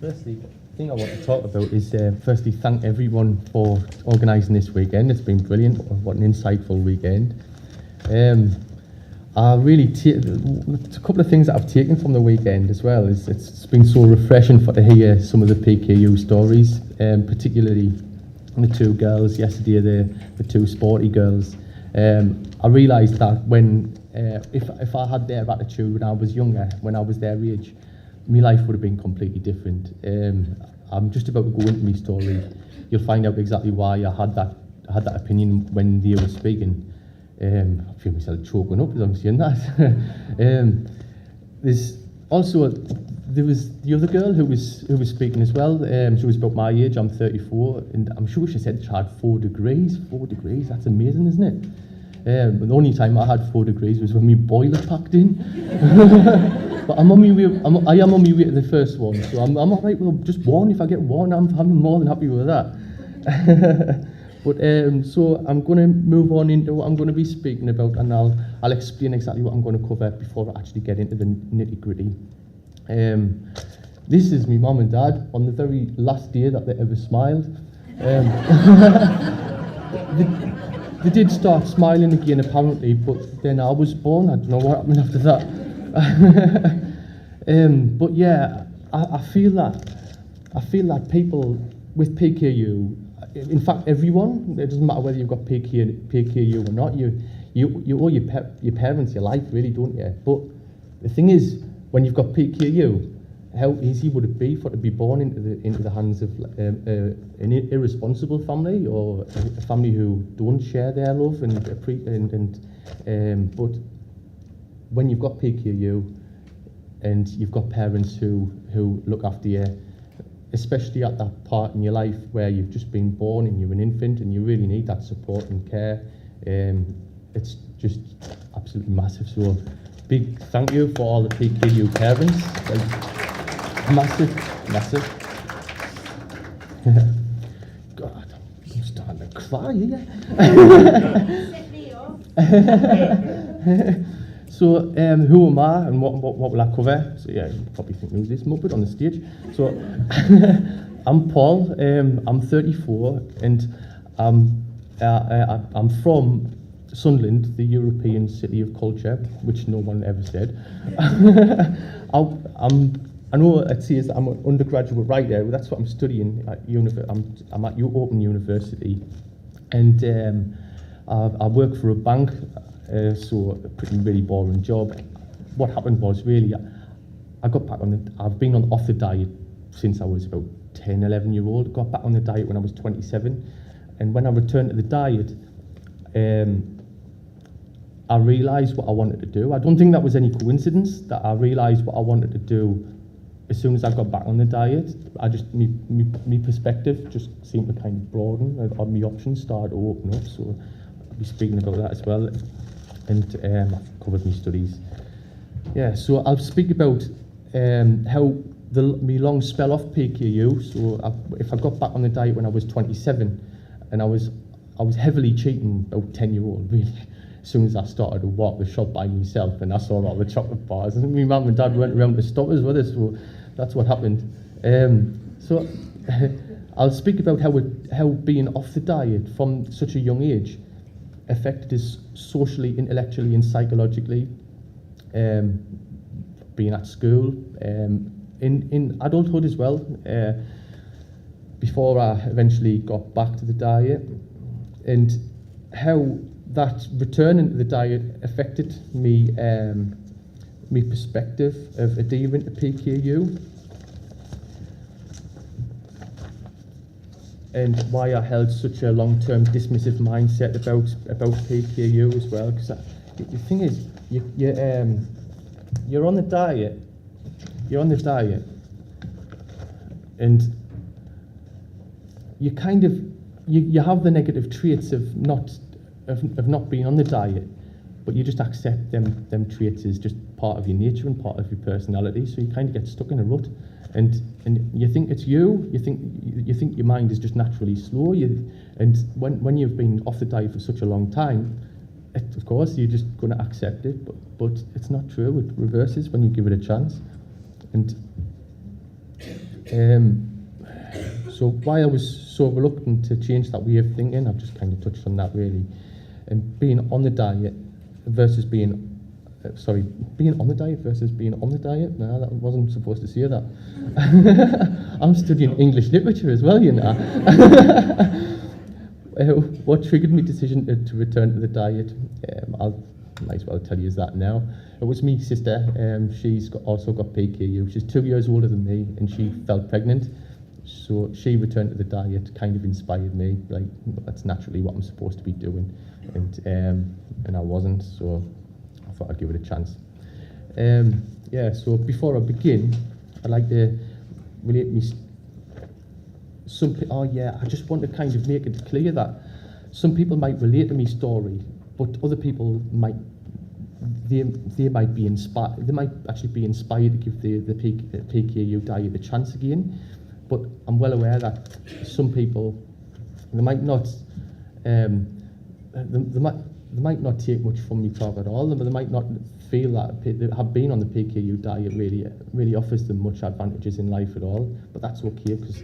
Firstly, the thing I want to talk about is firstly thank everyone for organising this weekend. It's been brilliant. What an insightful weekend. I really a couple of things that I've taken from the weekend as well is it's been so refreshing to hear some of the PKU stories, particularly the two girls yesterday, the two sporty girls. I realised that when if I had their attitude when I was younger, when I was their age, my life would have been completely different. I'm just about to go into my story. You'll find out exactly why I had that opinion when they were speaking. I feel myself choking up as I'm saying that. There was the other girl who was speaking as well. She was about my age. I'm 34, and I'm sure she said she had 4 degrees. 4 degrees. That's amazing, isn't it? The only time I had 4 degrees was when my boiler packed in. But I am on my way to the first one, so I'm all right. Well, just one. If I get one, I'm more than happy with that. But so I'm going to move on into what I'm going to be speaking about, and I'll explain exactly what I'm going to cover before I actually get into the nitty-gritty. This is my mum and dad on the very last day that they ever smiled. They did start smiling again apparently, but then I was born. I don't know what happened after that. But yeah, I feel like people with PKU, in fact everyone, it doesn't matter whether you've got PKU or not, you owe your parents your life, really, don't you? But the thing is, when you've got PKU, how easy would it be to be born into the hands of an irresponsible family, or a family who don't share their love but when you've got PKU and you've got parents who look after you, especially at that part in your life where you've just been born and you're an infant and you really need that support and care, it's just absolutely massive. So big thank you for all the PKU parents. Massive. God, I'm starting to cry here. So, who am I and what will I cover? So yeah, you probably think who's this muppet on the stage. So, I'm Paul, I'm 34, and I'm from Sunderland, the European City of Culture, which no one ever said. I know it says that I'm an undergraduate writer, but that's what I'm studying at I'm at Open University, and I work for a bank. So a really boring job. What happened was really, I got back I've been off the diet since I was about 10, 11 year old. Got back on the diet when I was 27. And when I returned to the diet, I realised what I wanted to do. I don't think that was any coincidence that I realised what I wanted to do as soon as I got back on the diet. My perspective just seemed to kind of broaden, and my options started to open up. So I'll be speaking about that as well. And I've covered my studies. Yeah, so I'll speak about how my long spell off PKU. So if I got back on the diet when I was 27, and I was heavily cheating about 10-year-old really. As soon as I started to walk the shop by myself, and I saw all the chocolate bars, and my mum and dad went around to stop us with us. So that's what happened. So I'll speak about how being off the diet from such a young age affected us socially, intellectually and psychologically, being at school, in adulthood as well, before I eventually got back to the diet, and how that returning to the diet affected me, my perspective of adhering to PKU, and why I held such a long-term dismissive mindset about PKU as well. Because the thing is, you're on the diet, and you kind of you have the negative traits of not being on the diet, but you just accept them traits as just part of your nature and part of your personality. So you kind of get stuck in a rut. And you think it's you think your mind is just naturally slow. And when you've been off the diet for such a long time, of course you're just going to accept it. But it's not true. It reverses when you give it a chance. And So why I was so reluctant to change that way of thinking, I've just kind of touched on that really. And being on the diet versus being being on the diet versus being on the diet. No, that wasn't supposed to say that. I'm studying English literature as well, you know. What triggered my decision to return to the diet? Might as well tell you that now. It was me sister. She's also got PKU. She's 2 years older than me, and she fell pregnant. So she returned to the diet, kind of inspired me. Like, that's naturally what I'm supposed to be doing, and I wasn't. So I thought I'd give it a chance. Yeah. So before I begin, I'd like to relate me. I just want to kind of make it clear that some people might relate to my story, but other people might. They might be inspired. They might actually be inspired to give the PKU diet a chance again. But I'm well aware that some people, they might not take much from me talk at all. They might not feel that they have been on the PKU diet really offers them much advantages in life at all. But that's okay, because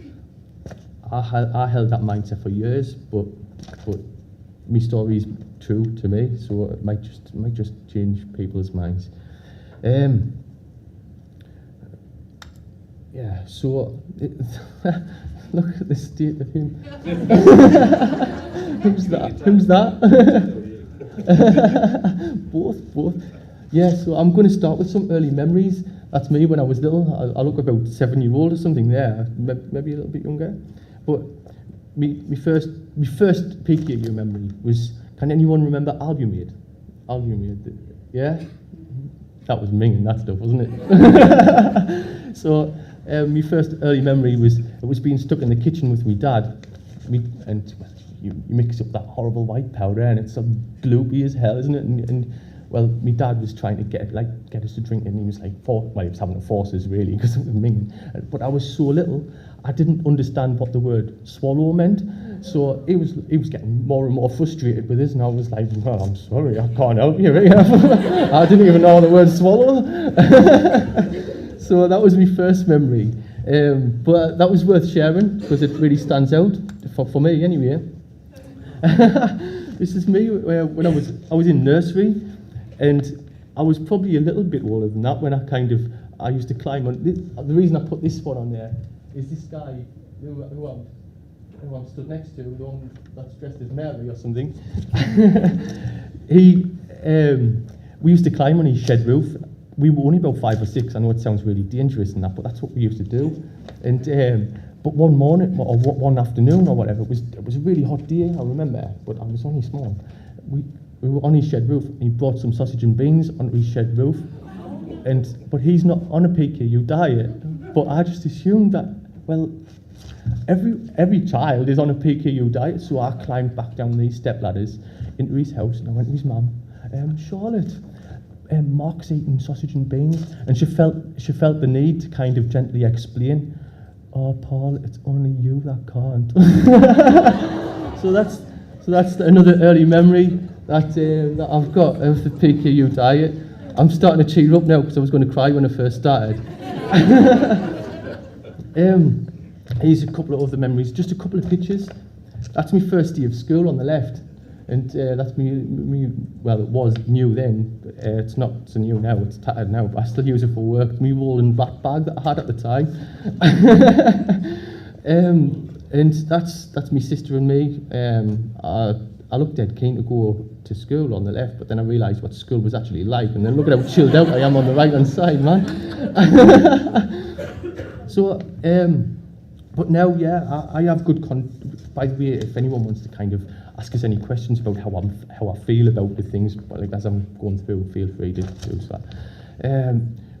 I held that mindset for years. But my story is true to me, so it might just change people's minds. Yeah, so look at the state of him. Who's that? Both. Yeah, so I'm going to start with some early memories. That's me when I was little. I look about 7-year-old or something there, maybe a little bit younger. But my first PKU memory was, can anyone remember Albumaid? Yeah? That was minging that stuff, wasn't it? So my first early memory was being stuck in the kitchen with my dad. You mix up that horrible white powder and it's so gloopy as hell, isn't it? And well, my dad was trying to get us to drink, and he was like, he was having to force us really because it was minging. But I was so little, I didn't understand what the word swallow meant. So he was getting more and more frustrated with us, and I was like, well, I'm sorry, I can't help you. I didn't even know the word swallow. So that was my first memory. But that was worth sharing because it really stands out for me anyway. This is me when I was in nursery, and I was probably a little bit older than that when I used to climb on. The reason I put this one on there is this guy who I'm stood next to, the one that's dressed as Mary or something. We used to climb on his shed roof. We were only about 5 or 6. I know it sounds really dangerous and that, but that's what we used to do. And but one morning or one afternoon or whatever, it was a really hot day, I remember, but I was only small. We were on his shed roof, and he brought some sausage and beans onto his shed roof. But he's not on a PKU diet. But I just assumed that, well, every child is on a PKU diet, so I climbed back down these step ladders into his house, and I went to his mum, Charlotte, Mark's eating sausage and beans, and she felt the need to kind of gently explain, oh, Paul, it's only you that can't. So that's another early memory that I've got of the PKU diet. I'm starting to cheer up now because I was going to cry when I first started. Here's a couple of other memories, just a couple of pictures. That's my first day of school on the left, and that's me. Well, it was new then. It's not so new now. It's tattered now, but I still use it for work. Me rolling rat bag that I had at the time. And that's my sister and me. I looked dead keen to go to school on the left, but then I realised what school was actually like, and then look at how chilled out I am on the right hand side, man. So, but now, yeah, I have good by the way, if anyone wants to kind of ask us any questions about how I feel about the things, like as I'm going through, feel free to do that.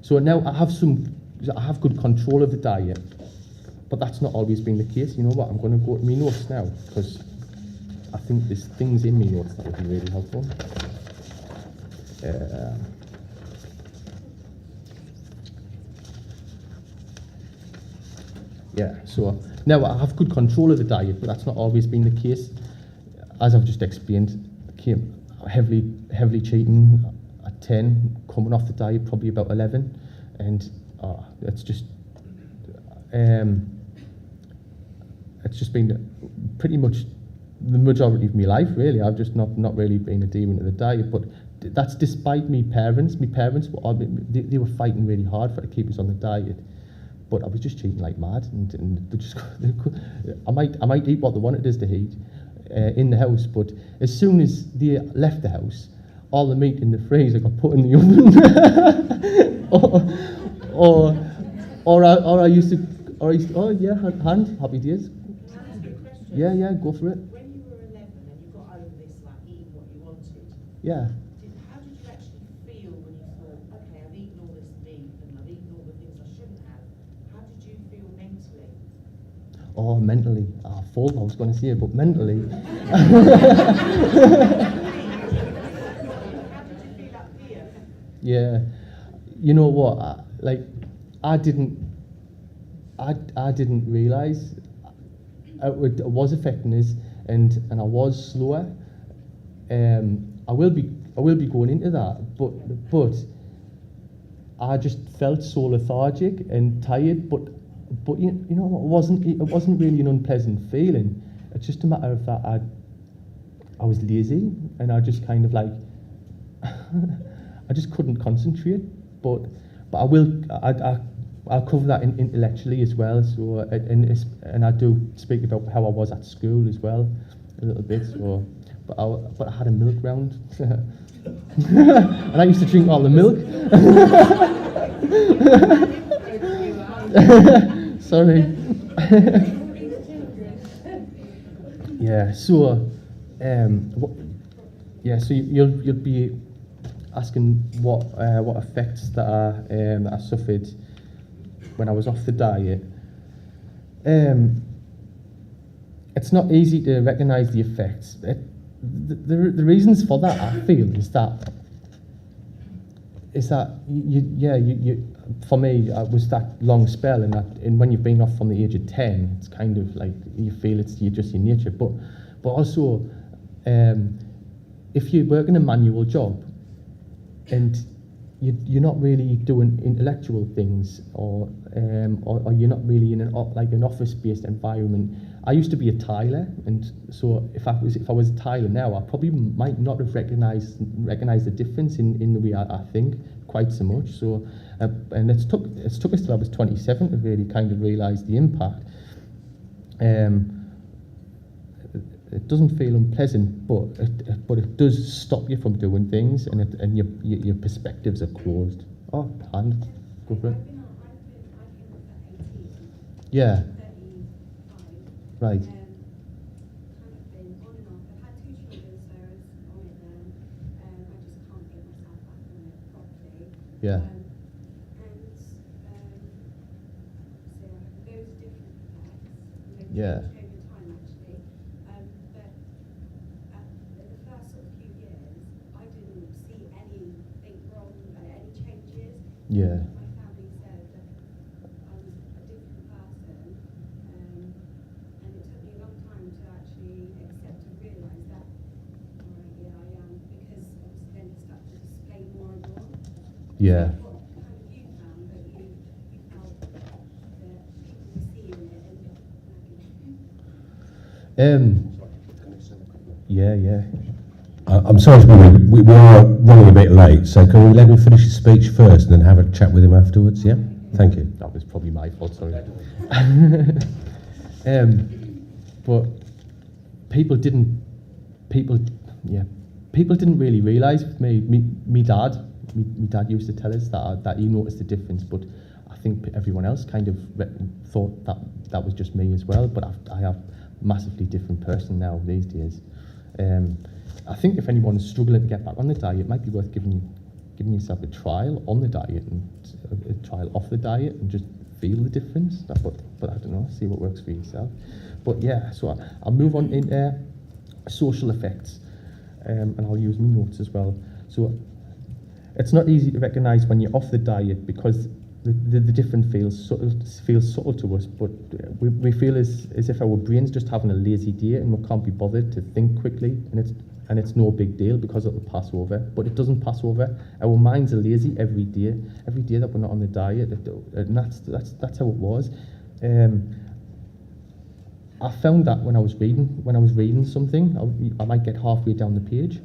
So now I have good control of the diet, but that's not always been the case. You know what? I'm going to go to my notes now because I think there's things in my notes that would be really helpful. Yeah, so now I have good control of the diet, but that's not always been the case. As I've just explained, I came heavily cheating at 10, coming off the diet probably about 11, and it's just it's just been pretty much the majority of my life, really. I've just not really been adhering to the diet, but that's despite me parents. My parents were they were fighting really hard to keep us on the diet, but I was just cheating like mad, and they just I might eat what they wanted us to eat in the house, but as soon as they left the house, all the meat in the freezer got put in the oven. or I used to oh yeah, hand happy days. Yeah, go for it. When you were 11 and you got over this, like eating what you wanted, Yeah. how did you actually feel when you thought, okay, I've eaten all this meat and I've eaten all the things I shouldn't have? How did you feel mentally? Oh, mentally. Full, I was going to say it, but mentally. How did you feel up here? Yeah. You know what? I didn't realise it was affecting us, and I was slower. I will be going into that, but I just felt so lethargic and tired. But you know, it wasn't really an unpleasant feeling. It's just a matter of that I was lazy, and I just kind of like I just couldn't concentrate. But I'll cover that intellectually as well. So and I do speak about how I was at school as well a little bit. So but I had a milk round, and I used to drink all the milk. Sorry. Yeah. So So you'll be asking what effects that I suffered when I was off the diet. It's not easy to recognise the effects. The reasons for that, I feel, is that you for me, it was that long spell, and when you've been off from the age of 10, it's kind of like you feel it's just your nature. But also, if you work in a manual job and you're not really doing intellectual things, or you're not really in an office-based environment. I used to be a tiler, and so if I was a tiler now, I probably might not have recognized the difference in the way I think quite so much. So, and it took us till I was 27 to really kind of realise the impact. It doesn't feel unpleasant, but it does stop you from doing things, and your perspectives are closed. Oh, hand, go for it. Yeah. Right. Kind of been on and off. I've had 2 children, so I was on it then. I just can't get myself back on it properly. Yeah. So I have those different effects. Yeah. Over time, actually. But in the first sort of few years, I didn't see anything wrong, any changes. Yeah. My family said that I was a different person. And it took me a long time to actually accept and realise that, alright, yeah, I am, because obviously then it started to display more and more. Yeah. So what kind of you found that you felt that people were seeing it and Yeah. I'm sorry to be we are running a bit late, so can we let me finish his speech first and then have a chat with him afterwards? Yeah? Thank you. That was probably my fault, sorry. But people didn't really realise with me. Me dad used to tell us that he noticed the difference, but I think everyone else kind of thought that was just me as well. But I have massively different person now these days. I think if anyone's struggling to get back on the diet, it might be worth giving yourself a trial on the diet and a trial off the diet and just feel the difference. But I don't know, see what works for yourself. But yeah, so I'll move on into social effects, and I'll use my notes as well. So it's not easy to recognise when you're off the diet because the difference feels subtle to us, but we feel as if our brain's just having a lazy day and we can't be bothered to think quickly, and it's no big deal because it'll pass over. But it doesn't pass over. Our minds are lazy every day that we're not on the diet, and that's how it was. I found that when I was reading something, I might get halfway down the page,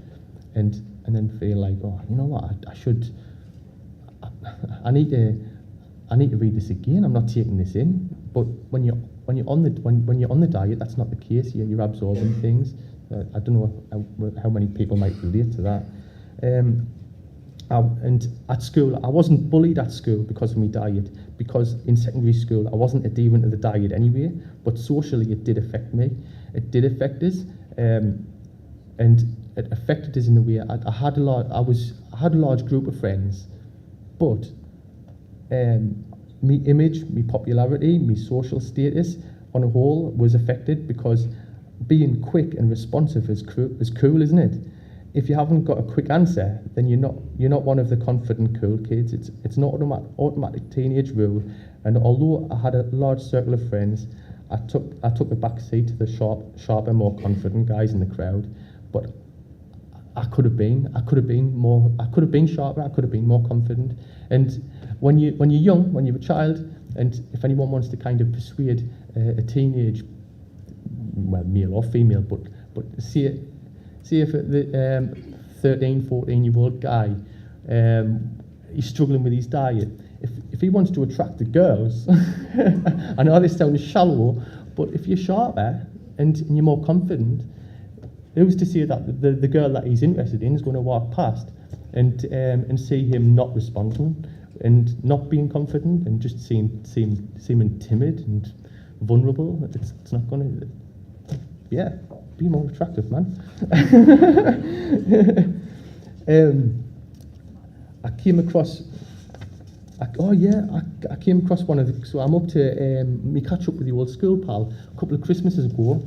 and then feel like, oh, you know what, I need to read this again. I'm not taking this in. But when you're on the diet, that's not the case. You're absorbing things. I don't know how many people might relate to that. And at school, I wasn't bullied at school because of my diet, because in secondary school, I wasn't adherent to the diet anyway, but socially it did affect me. It did affect us, and it affected us in a way. I had a large group of friends, but my image, my popularity, my social status on a whole was affected, because being quick and responsive is cool, isn't it? If you haven't got a quick answer, then you're not one of the confident cool kids. It's an automatic teenage rule. And although I had a large circle of friends, I took the back seat to the sharper, more confident guys in the crowd. But I could have been sharper. I could have been more confident. And when you're young, when you're a child, and if anyone wants to kind of persuade a teenage, well, male or female, but see if the 13, 14-year-old guy, he's struggling with his diet. If he wants to attract the girls, I know this sounds shallow, but if you're sharper and you're more confident, who's to say that the girl that he's interested in is going to walk past and see him not responding and not being confident and just seeming timid and vulnerable? It's not going to, be more attractive, man. I came across one of the, so I'm up to me catch up with the old school pal a couple of Christmases ago.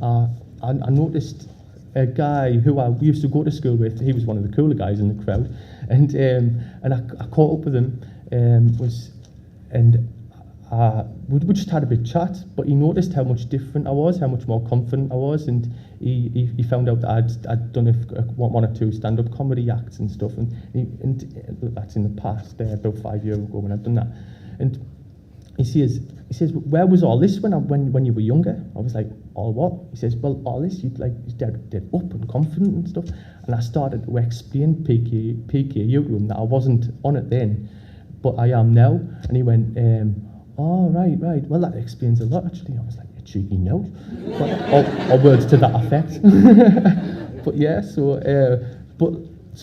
I noticed a guy who I used to go to school with. He was one of the cooler guys in the crowd, and I caught up with him. We just had a bit chat, but he noticed how much different I was, how much more confident I was, and he found out that I'd done one or two stand-up comedy acts and stuff, and that's in the past, about 5 years ago when I'd done that. And he says, where was all this when you were younger? I was like, all what? He says, well, all this, you're dead up and confident and stuff. And I started to explain PKU to him that I wasn't on it then, but I am now. And he went, oh, right. Well, that explains a lot, actually. I was like, a cheeky note. or words to that effect. But yeah, so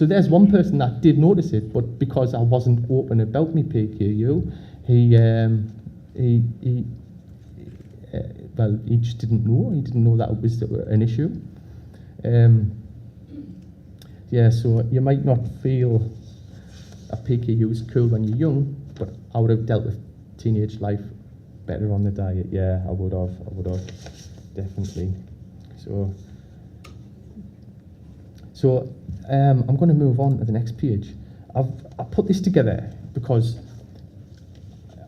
there's one person that did notice it, but because I wasn't open about my PKU, he just didn't know. He didn't know that it was an issue. So you might not feel a PKU is cool when you're young, but I would have dealt with teenage life better on the diet. Yeah, I would have, definitely. So I'm going to move on to the next page. I put this together because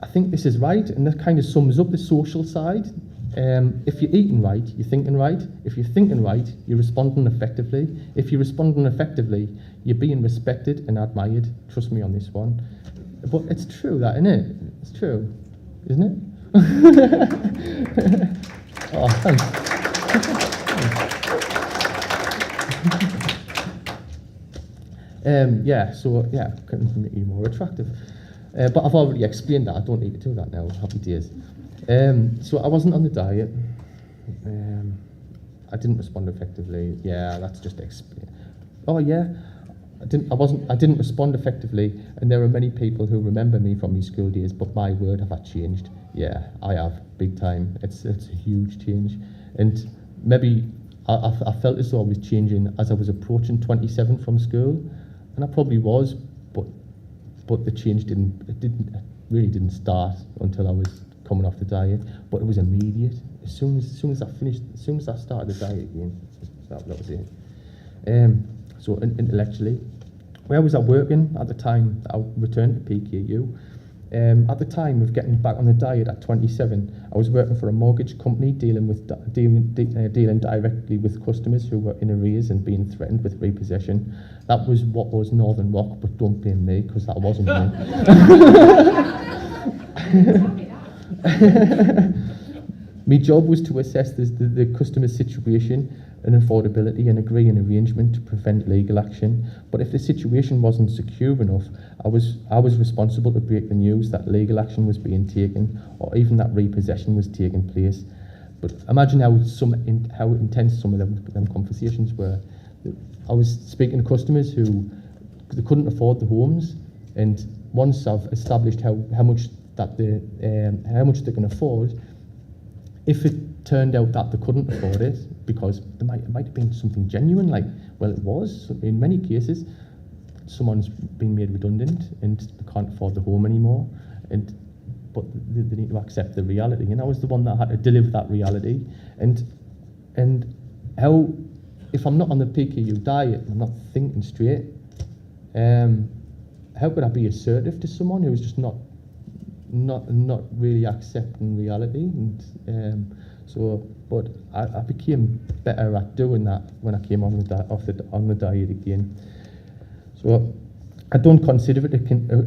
I think this is right, and that kind of sums up the social side. If you're eating right, you're thinking right. If you're thinking right, you're responding effectively. If you're responding effectively, you're being respected and admired. Trust me on this one. But it's true, that, isn't it? It's true, isn't it? Oh, thanks. Couldn't make you more attractive. But I've already explained that. I don't need to do that now. Happy days. So I wasn't on the diet. I didn't respond effectively. Yeah, that's just explain. Oh yeah, I didn't respond effectively, and there are many people who remember me from my school days. But my word, have I changed? Yeah, I have, big time. It's a huge change, and maybe I felt as though I was changing as I was approaching 27 from school, and I probably was, but the change really didn't start until I was coming off the diet. But it was immediate. As soon as I started the diet again, that was it. So intellectually, where was I working at the time that I returned to PKU? At the time of getting back on the diet at 27, I was working for a mortgage company dealing directly with customers who were in arrears and being threatened with repossession. That was what was Northern Rock, but don't blame me, because that wasn't me. My job was to assess the customer's situation and affordability and agree an arrangement to prevent legal action. But if the situation wasn't secure enough, I was responsible to break the news that legal action was being taken or even that repossession was taking place. But imagine how intense some of them conversations were. I was speaking to customers who they couldn't afford the homes, and once I've established how much they can afford, if it turned out that they couldn't afford it because it might have been something genuine, like, well, it was in many cases, someone's been made redundant and they can't afford the home anymore, but they need to accept the reality, and I was the one that had to deliver that reality. And how, if I'm not on the PKU diet, I'm not thinking straight, how could I be assertive to someone who's just not really accepting reality? And but I became better at doing that when I came on the diet again. So I don't consider it a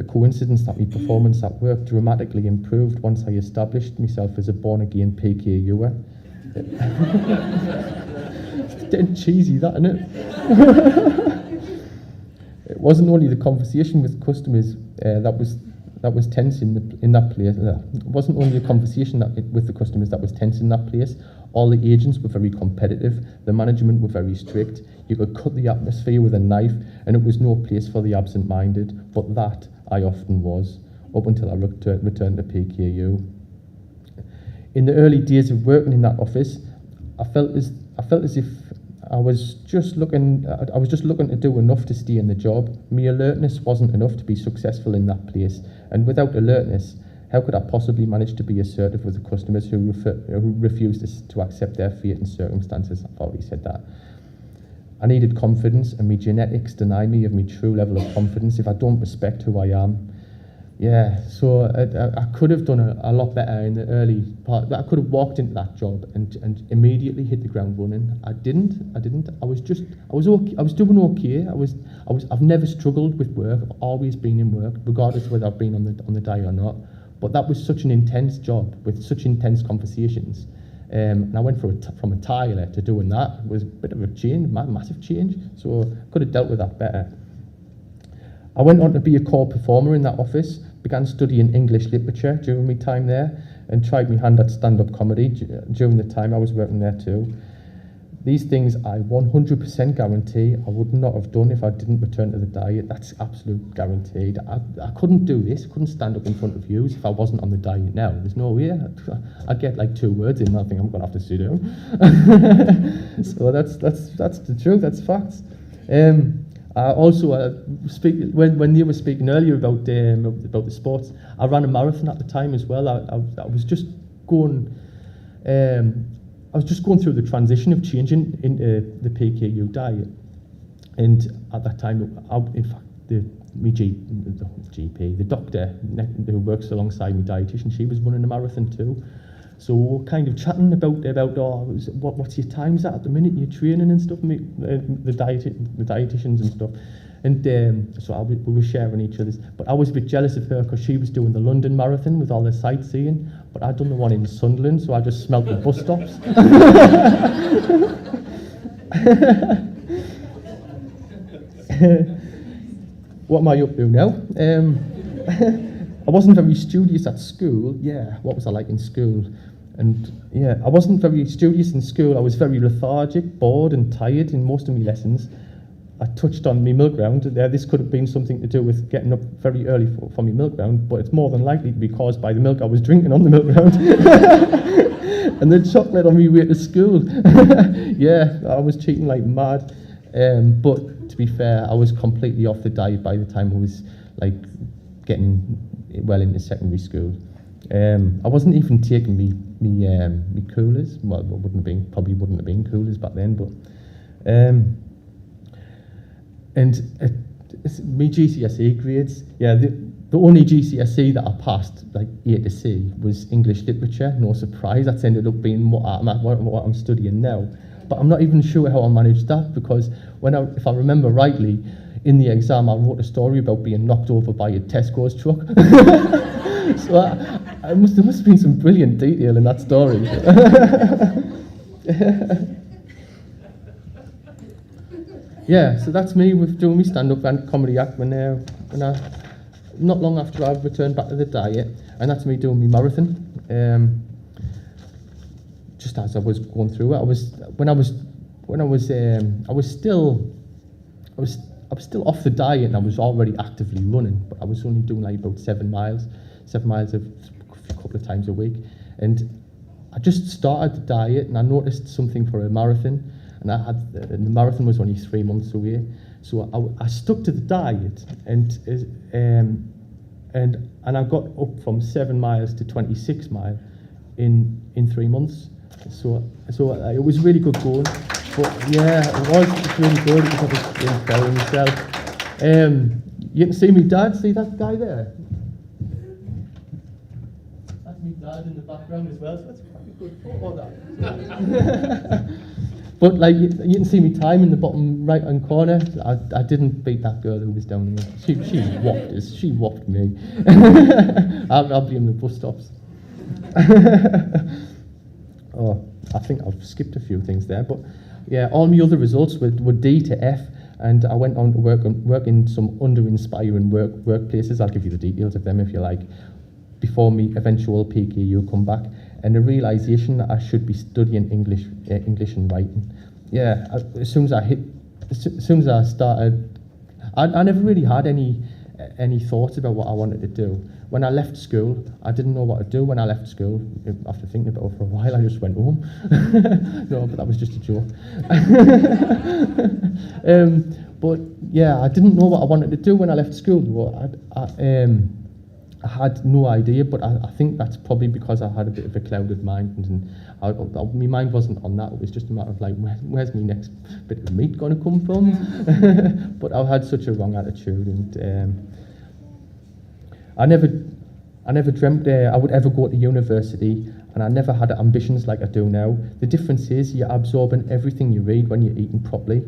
coincidence that my performance at work dramatically improved once I established myself as a born-again PKUer. It's dead cheesy, that, isn't it? It wasn't only the conversation with customers that was tense in that place. It wasn't only the conversation with the customers that was tense in that place. All the agents were very competitive. The management were very strict. You could cut the atmosphere with a knife, and it was no place for the absent-minded. But that I often was, up until I returned to PKU. In the early days of working in that office, I felt as if I was just looking to do enough to stay in the job. My alertness wasn't enough to be successful in that place, and without alertness, how could I possibly manage to be assertive with the customers who refused to accept their fate and circumstances? I've already said that. I needed confidence, and my genetics deny me of my true level of confidence if I don't respect who I am. Yeah, so I could have done a lot better in the early part. I could have walked into that job and immediately hit the ground running. I didn't. I was doing okay. I've never struggled with work. I've always been in work, regardless of whether I've been on the diet or not. But that was such an intense job with such intense conversations. And I went from a tiler to doing that. It was a bit of a change, massive change. So I could have dealt with that better. I went on to be a core performer in that office, began studying English literature during my time there, and tried my hand at stand-up comedy during the time I was working there too. These things I 100% guarantee I would not have done if I didn't return to the diet. That's absolute guaranteed. I couldn't do this, couldn't stand up in front of you if I wasn't on the diet now. There's no way. I'd get like 2 words in, I think I'm going to have to sit down. So that's the truth, that's facts. Also, when they were speaking earlier about the sports, I ran a marathon at the time as well. I was just going through the transition of changing into the PKU diet, and at that time, in fact, the GP, the doctor who works alongside my dietitian, she was running a marathon too. So we were kind of chatting about what's your times at the minute, your training and stuff, the dietitians and stuff. And so we were sharing each other's. But I was a bit jealous of her because she was doing the London Marathon with all the sightseeing, but I'd done the one in Sunderland, so I just smelt the bus stops. What am I up to now? I wasn't very studious at school. Yeah, what was I like in school? And yeah, I wasn't very studious in school. I was very lethargic, bored and tired in most of my lessons. I touched on my milk round. This could have been something to do with getting up very early for my milk round, but it's more than likely to be caused by the milk I was drinking on the milk round. And the chocolate on my way to school. Yeah, I was cheating like mad. But to be fair, I was completely off the diet by the time I was like getting well into secondary school. I wasn't even taking me coolers. Well, probably wouldn't have been coolers back then, but my GCSE grades, yeah, the only GCSE that I passed like A to C was English literature. No surprise, that's ended up being what I'm studying now. But I'm not even sure how I managed that, because if I remember rightly, in the exam I wrote a story about being knocked over by a Tesco's truck. So there must have been some brilliant detail in that story. Yeah, so that's me with doing my stand-up and comedy act when not long after I returned back to the diet, and that's me doing my marathon. Just as I was going through it, I was still off the diet, and I was already actively running, but I was only doing like about 7 miles a couple of times a week, and I just started the diet, and I noticed something for a marathon. And the marathon was only 3 months away, so I stuck to the diet, and I got up from 7 miles to 26 miles in 3 months. So it was really good going. But yeah, it was really good because I was enjoying myself. You can see me dad. See that guy there? That's me dad in the background as well. So that's quite a good photo. That. But like you can see me time in the bottom right hand corner. I didn't beat that girl who was down there. She whopped us. She whopped me. I'll be in the bus stops. Oh, I think I've skipped a few things there, but yeah, all my other results were D to F, and I went on to work in some under-inspiring workplaces. I'll give you the details of them if you like. Before me eventual PKU come back, and the realisation that I should be studying English and writing. Yeah, as soon as I started, I never really had any thoughts about what I wanted to do. When I left school, I didn't know what to do. When I left school, after thinking about it for a while, I just went home. No, but that was just a joke. But yeah, I didn't know what I wanted to do when I left school. I had no idea, but I think that's probably because I had a bit of a clouded mind, and my mind wasn't on that. It was just a matter of like, where's my next bit of meat going to come from? But I had such a wrong attitude, and I never dreamt I would ever go to university, and I never had ambitions like I do now. The difference is you're absorbing everything you read when you're eating properly,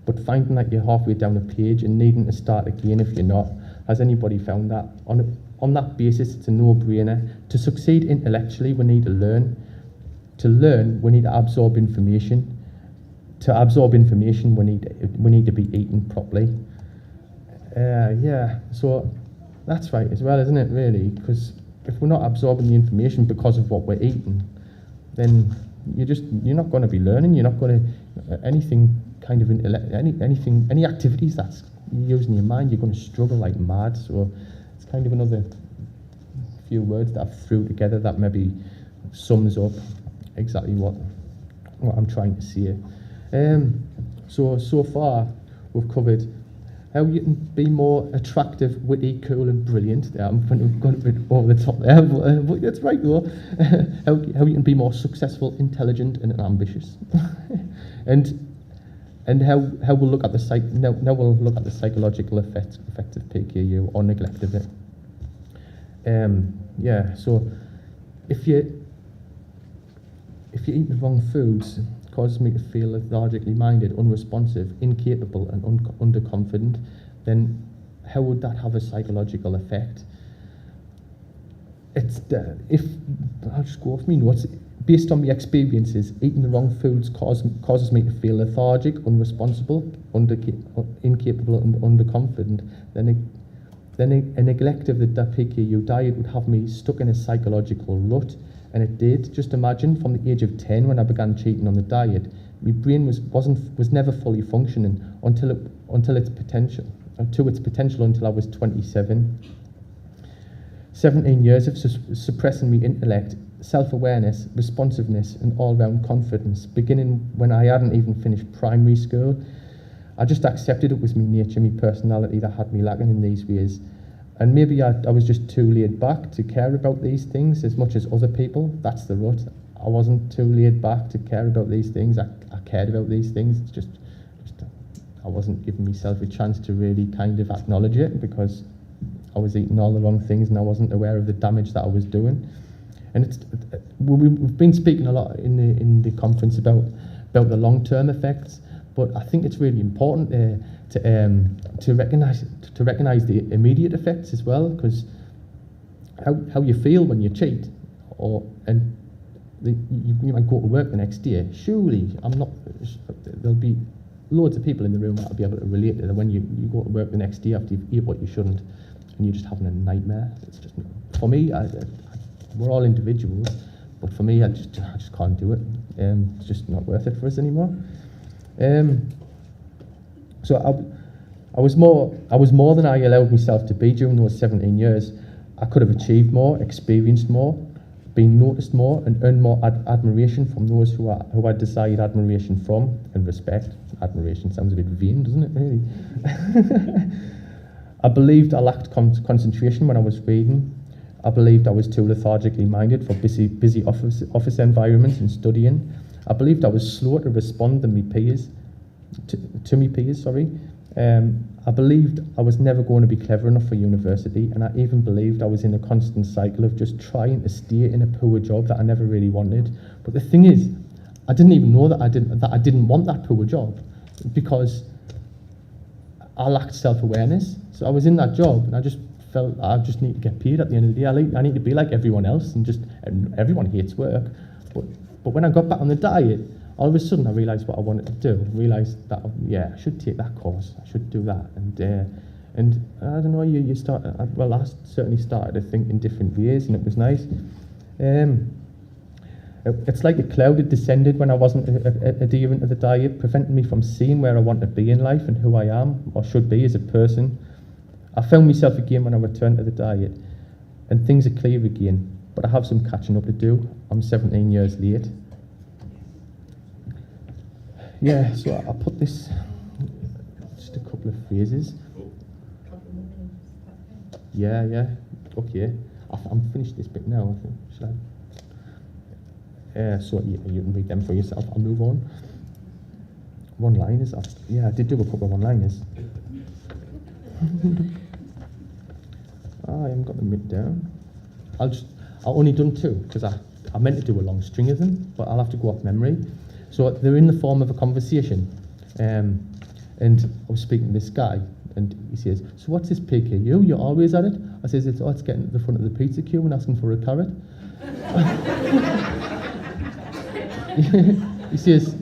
but finding that you're halfway down a page and needing to start again if you're not. Has anybody found that? On that basis, it's a no-brainer. To succeed intellectually, we need to learn. To learn, we need to absorb information. To absorb information, we need to be eating properly. Yeah, so that's right as well, isn't it, really? Because if we're not absorbing the information because of what we're eating, then you're not going to be learning. You're not going to anything kind of any activities that's using your mind. You're going to struggle like mad. So it's kind of another few words that I've threw together that maybe sums up exactly what I'm trying to say. So far we've covered how you can be more attractive, witty, cool and brilliant. Yeah, I'm going a bit over the top there, but that's right though. How you can be more successful, intelligent and ambitious. and how we'll look at the psychological effects of PKU or neglect of it. Yeah, so if you eat the wrong foods, it causes me to feel lethargically minded, unresponsive, incapable and underconfident, then how would that have a psychological effect? I'll just go off my notes. Based on my experiences, eating the wrong foods causes me to feel lethargic, unresponsible, incapable and underconfident. Then a neglect of the PKU diet would have me stuck in a psychological rut, and it did. Just imagine, from the age of 10 when I began cheating on the diet, my brain was never fully functioning until its potential until I was 27. 17 years of suppressing my intellect, self-awareness, responsiveness and all-round confidence, beginning when I hadn't even finished primary school. I just accepted it was my nature, my personality that had me lacking in these ways. And maybe I was just too laid back to care about these things as much as other people. That's the rut. I wasn't too laid back to care about these things. I cared about these things. It's just I wasn't giving myself a chance to really kind of acknowledge it, because I was eating all the wrong things and I wasn't aware of the damage that I was doing. And we've been speaking a lot in the conference about the long-term effects, but I think it's really important to recognise the immediate effects as well, because how you feel when you cheat, and you might go to work the next day. Surely, there'll be loads of people in the room that'll be able to relate to that when you go to work the next day after you've eaten what you shouldn't, and you're just having a nightmare. It's just, for me, we're all individuals, but for me, I just can't do it. It's just not worth it for us anymore. So I was more than I allowed myself to be during those 17 years. I could have achieved more, experienced more, been noticed more, and earned more admiration from those who I desired admiration from, and respect. Admiration sounds a bit vain, doesn't it, really? I believed I lacked concentration when I was reading. I believed I was too lethargically minded for busy office environments and studying. I believed I was slow to respond to me peers. I believed I was never going to be clever enough for university, and I even believed I was in a constant cycle of just trying to stay in a poor job that I never really wanted. But the thing is, I didn't even know that I didn't want that poor job, because I lacked self-awareness. So I was in that job, and I just felt I just need to get paid at the end of the day. I need to be like everyone else, and everyone hates work. But when I got back on the diet, all of a sudden I realised what I wanted to do. Realised that I should take that course. I should do that. And I don't know. You start. Well, I certainly started to think in different ways, and it was nice. It's like a cloud had descended when I wasn't adherent to the diet, preventing me from seeing where I want to be in life and who I am or should be as a person. I found myself again when I returned to the diet, and things are clear again. But I have some catching up to do. I'm 17 years late. Yeah, so I put this, just a couple of phrases. Yeah, okay. I'm finished this bit now, I think. Should I? So you can read them for yourself. I'll move on. One-liners. I did do a couple of one-liners. I haven't got them written down. I only done two, because I meant to do a long string of them, but I'll have to go off memory. So they're in the form of a conversation. And I was speaking to this guy, and he says, "So what's this PKU? You're always at it?" I says, it's getting to the front of the pizza queue and asking for a carrot." He says,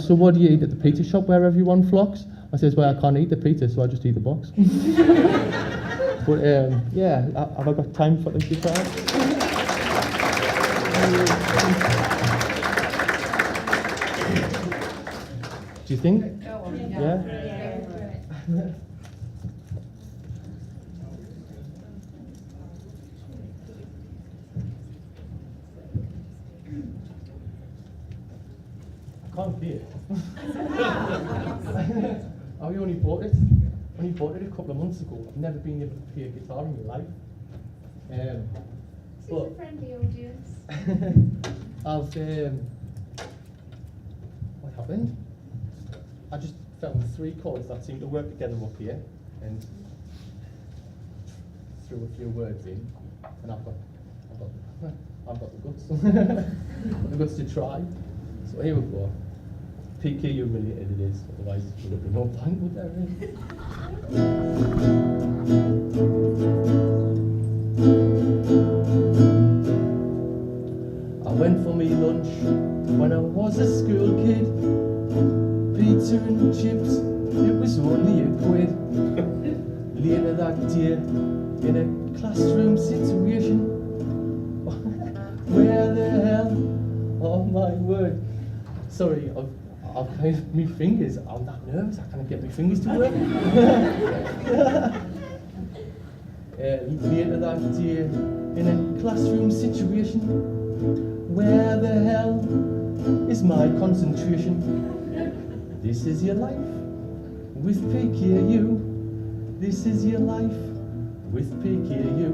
"So what do you eat at the pizza shop where everyone flocks?" I says, "Well, I can't eat the pizza, so I just eat the box." But have I got time for the guitar? Do you think? Yeah? I can't play it. I only bought it a couple of months ago. I've never been able to play a guitar in my life. It's a friendly audience. What happened? I just found 3 chords that seem to work together up here, and threw a few words in, and I've got the guts. The guts to try. So here we go. PKU related it is, otherwise there would be no point, would there really? I went for me lunch when I was a school kid. Pizza and chips, it was only £1. Later that day, in a classroom situation, where the hell, oh my word. Sorry, I've kind of, my fingers, I'm that nervous, I can't get my fingers to work. Later that day, in a classroom situation, where the hell is my concentration? This is your life with PKU. This is your life with PKU.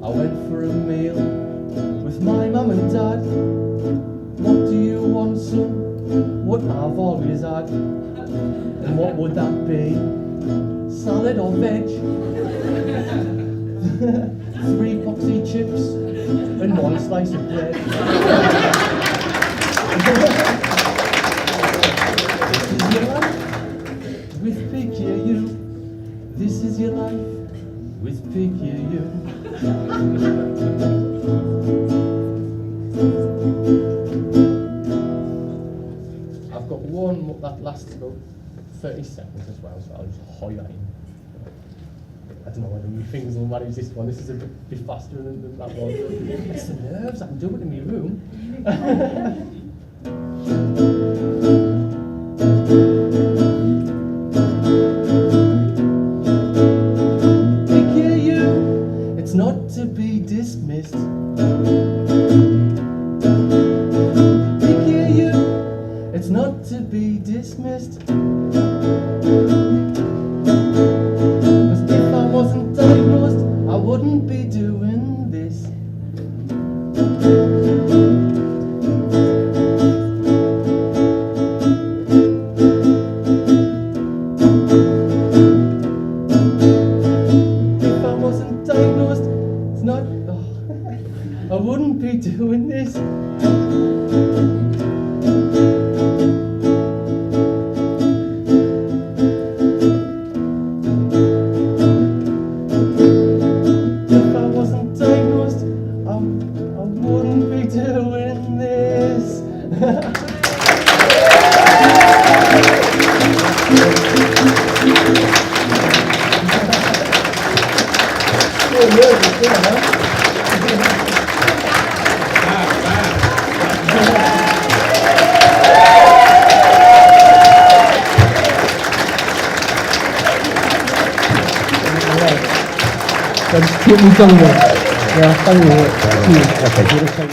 I went for a meal with my mum and dad. What do you want, son? What I've always had. And what would that be? Salad or veg? 3 boxy chips and 1 slice of bread. This is your I've got one more that lasts about 30 seconds as well, so I'll just hoy that in. I don't know whether my fingers will manage this one. This is a bit faster than that one. It's the nerves. I can do it in my room. PKU, it's not to be dismissed. PKU, it's not to be dismissed. If I wasn't diagnosed, I wouldn't be doing this. If I wasn't diagnosed, it's not. I wouldn't be doing this. If I wasn't diagnosed, I wouldn't be doing this. Just keep me going. Yeah, thank you.